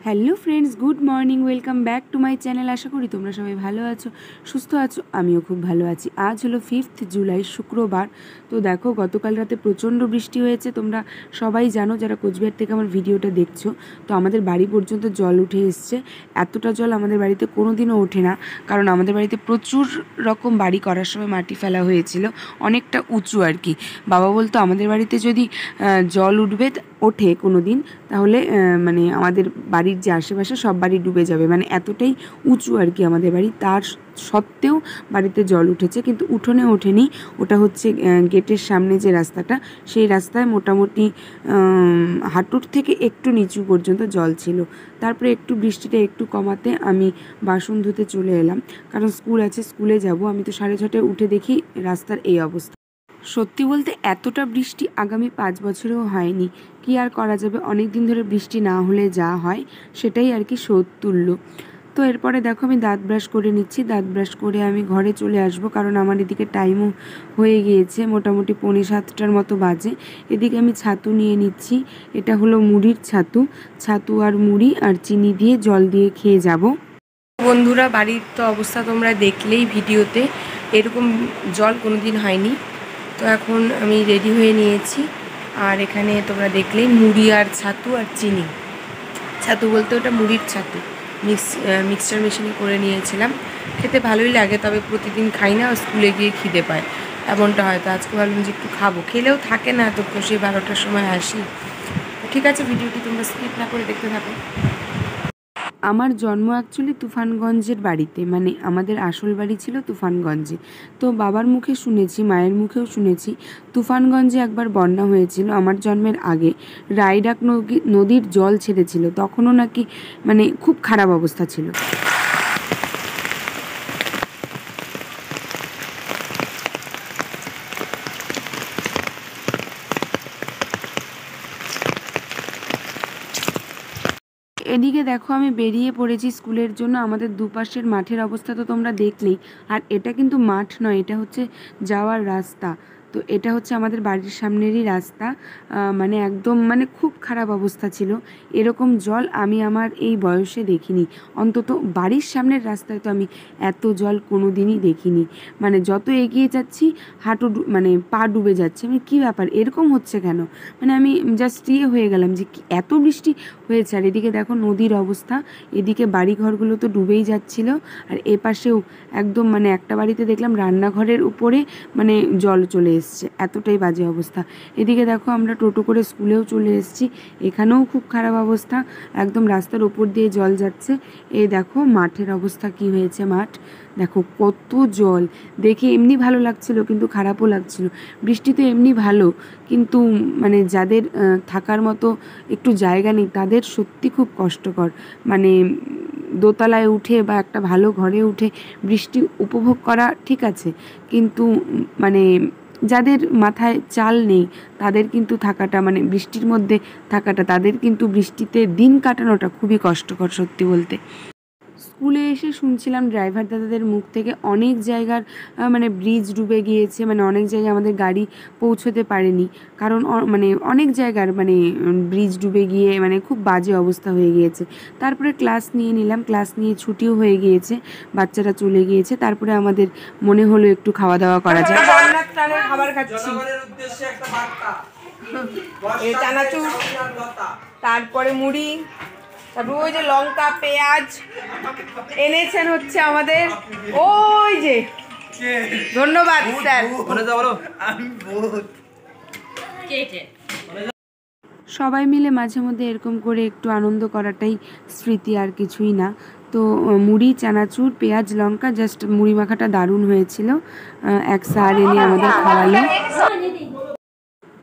Hello friends, good morning, welcome back to my channel. আশা করি তোমরা সবাই ভালো আছো, সুস্থ আছো। আমিও খুব ভালো আছি। আজ হলো 5 জুলাই, শুক্রবার। তো দেখো, গতকাল রাতে প্রচণ্ড বৃষ্টি হয়েছে। তোমরা সবাই জানো যারা কোচবিহার থেকে আমার ভিডিওটা দেখছো। তো আমাদের বাড়ি পর্যন্ত জল উঠে এসছে। এতটা জল আমাদের বাড়িতে কোনো দিনও ওঠে না, কারণ আমাদের বাড়িতে প্রচুর রকম বাড়ি করার সময় মাটি ফেলা হয়েছিল, অনেকটা উঁচু আর কি। বাবা বলতো আমাদের বাড়িতে যদি জল ওঠে কোনো দিন, তাহলে মানে আমাদের বাড়ির যে আশেপাশে সব বাড়ি ডুবে যাবে, মানে এতটাই উঁচু আর কি আমাদের বাড়ি। তার সত্ত্বেও বাড়িতে জল উঠেছে, কিন্তু উঠোনে ওঠেনি। ওটা হচ্ছে গেটের সামনে যে রাস্তাটা, সেই রাস্তায় মোটামুটি হাঁটুর থেকে একটু নিচু পর্যন্ত জল ছিল। তারপরে একটু বৃষ্টিটা একটু কমাতে আমি বাসন ধুতে চলে এলাম, কারণ স্কুল আছে, স্কুলে যাব। আমি তো 6:30টায় উঠে দেখি রাস্তার এই অবস্থা। সত্যি বলতে এতটা বৃষ্টি আগামী 5 বছরেও হয়নি। কি আর করা যাবে, অনেক দিন ধরে বৃষ্টি না হলে যা হয় সেটাই আর কি শোধ তুলল। তো এরপরে দেখো আমি দাঁত ব্রাশ করে নিচ্ছি। দাঁত ব্রাশ করে আমি ঘরে চলে আসব, কারণ আমার এদিকে টাইমও হয়ে গিয়েছে, মোটামুটি 6:45টার মতো বাজে। এদিকে আমি ছাতু নিয়ে নিচ্ছি। এটা হলো মুড়ির ছাতু। ছাতু আর মুড়ি আর চিনি দিয়ে জল দিয়ে খেয়ে যাব। বন্ধুরা, বাড়ির তো অবস্থা তোমরা দেখলেই ভিডিওতে, এরকম জল কোনো দিন হয়নি। তো এখন আমি রেডি হয়ে নিয়েছি, আর এখানে তোমরা দেখলেই মুড়ি আর ছাতু আর চিনি। ছাতু বলতে ওটা মুড়ির ছাতু, মিক্সচার মেশিনে করে নিয়েছিলাম। খেতে ভালোই লাগে, তবে প্রতিদিন খাই না, স্কুলে গিয়ে খিদে পায়, এমনটা হয়তো। আজকে ভাবলাম যে একটু খাবো, খেলেও থাকে না তো, সেই 12টার সময় আসি। ঠিক আছে, ভিডিওটি তোমরা স্কিপ না করে দেখতে থাকো। আমার জন্ম অ্যাকচুয়ালি তুফানগঞ্জের বাড়িতে, মানে আমাদের আসল বাড়ি ছিল তুফানগঞ্জে। তো বাবার মুখে শুনেছি, মায়ের মুখেও শুনেছি, তুফানগঞ্জে একবার বন্যা হয়েছিল আমার জন্মের আগে। রায়ডাক নদীর জল ছেড়েছিল, তখনও নাকি মানে খুব খারাপ অবস্থা ছিল। এদিকে দেখো আমি বেরিয়ে পড়েছি স্কুলের জন্য। আমাদের দুপাশের মাঠের অবস্থা তো তোমরা দেখলেই। আর এটা কিন্তু মাঠ নয়, এটা হচ্ছে যাওয়ার রাস্তা। তো এটা হচ্ছে আমাদের বাড়ির সামনেরই রাস্তা। মানে একদম মানে খুব খারাপ অবস্থা ছিল। এরকম জল আমি আমার এই বয়সে দেখিনি, অন্তত বাড়ির সামনের রাস্তায় তো আমি এত জল কোনো দিনই দেখিনি। মানে যত এগিয়ে যাচ্ছি হাঁটু মানে পা ডুবে যাচ্ছে। আমি কী ব্যাপার, এরকম হচ্ছে কেন? মানে আমি জাস্ট হয়ে গেলাম যে এত বৃষ্টি হয়েছে। আর এদিকে দেখো নদীর অবস্থা, এদিকে বাড়িঘরগুলো তো ডুবেই যাচ্ছিল, আর এপাশেও একদম মানে একটা বাড়িতে দেখলাম রান্নাঘরের উপরে মানে জল চলে এসছে, এতটাই বাজে অবস্থা। এদিকে দেখো আমরা টোটো করে স্কুলেও চলে এসেছি, এখানেও খুব খারাপ অবস্থা, একদম রাস্তার ওপর দিয়ে জল যাচ্ছে। এই দেখো মাঠের অবস্থা কি হয়েছে, মাঠ দেখো কত জল। দেখে এমনি ভালো লাগছিল, কিন্তু খারাপও লাগছিল। বৃষ্টি তো এমনি ভালো, কিন্তু মানে যাদের থাকার মতো একটু জায়গা নেই তাদের সত্যি খুব কষ্টকর। মানে দোতলায় উঠে বা একটা ভালো ঘরে উঠে বৃষ্টি উপভোগ করা ঠিক আছে, কিন্তু মানে যাদের মাথায় চাল নেই তাদের কিন্তু থাকাটা, মানে বৃষ্টির মধ্যে থাকাটা, তাদের কিন্তু বৃষ্টিতে দিন কাটানোটা খুবই কষ্টকর সত্যি বলতে। স্কুলে এসে শুনছিলাম ড্রাইভার দাদাদের মুখ থেকে অনেক জায়গার মানে ব্রিজ ডুবে গিয়েছে, মানে অনেক জায়গায় আমাদের গাড়ি পৌঁছতে পারেনি, কারণ মানে অনেক জায়গার মানে ব্রিজ ডুবে গিয়ে মানে খুব বাজে অবস্থা হয়ে গিয়েছে। তারপরে ক্লাস নিয়ে নিলাম, ক্লাস নিয়ে ছুটিও হয়ে গিয়েছে, বাচ্চারা চলে গিয়েছে। তারপরে আমাদের মনে হলো একটু খাওয়া দাওয়া করা যায়। খাবার খাচ্ছি, চানাচুর, তারপরে মুড়ি, তারপর ওই যে লঙ্কা পেঁয়াজ এনেছেন হচ্ছে আমাদের ওই যে, ধন্যবাদ স্যার। সবাই মিলে মাঝে মধ্যে এরকম করে একটু আনন্দ করাটাই স্মৃতি, আর কিছুই না। তো মুড়ি, চানাচুর, পেঁয়াজ, লঙ্কা, জাস্ট মুড়ি মাখাটা দারুণ হয়েছিল। এক স্যার এনে আমাদের খাওয়ালো।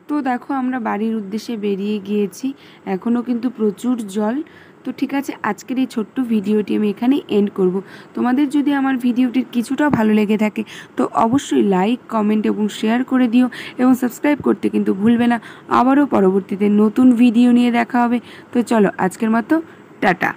তো দেখো আমরা বাড়ির উদ্দেশ্যে বেরিয়ে গিয়েছি, এখনও কিন্তু প্রচুর জল। তো ঠিক আছে, আজকের এই ছোট্ট ভিডিওটি আমি এখানেই এন্ড করব। তোমাদের যদি আমার ভিডিওটির কিছুটাও ভালো লেগে থাকে তো অবশ্যই লাইক, কমেন্ট এবং শেয়ার করে দিও, এবং সাবস্ক্রাইব করতে কিন্তু ভুলবে না। আবারও পরবর্তীতে নতুন ভিডিও নিয়ে দেখা হবে। তো চলো, আজকের মতো টাটা।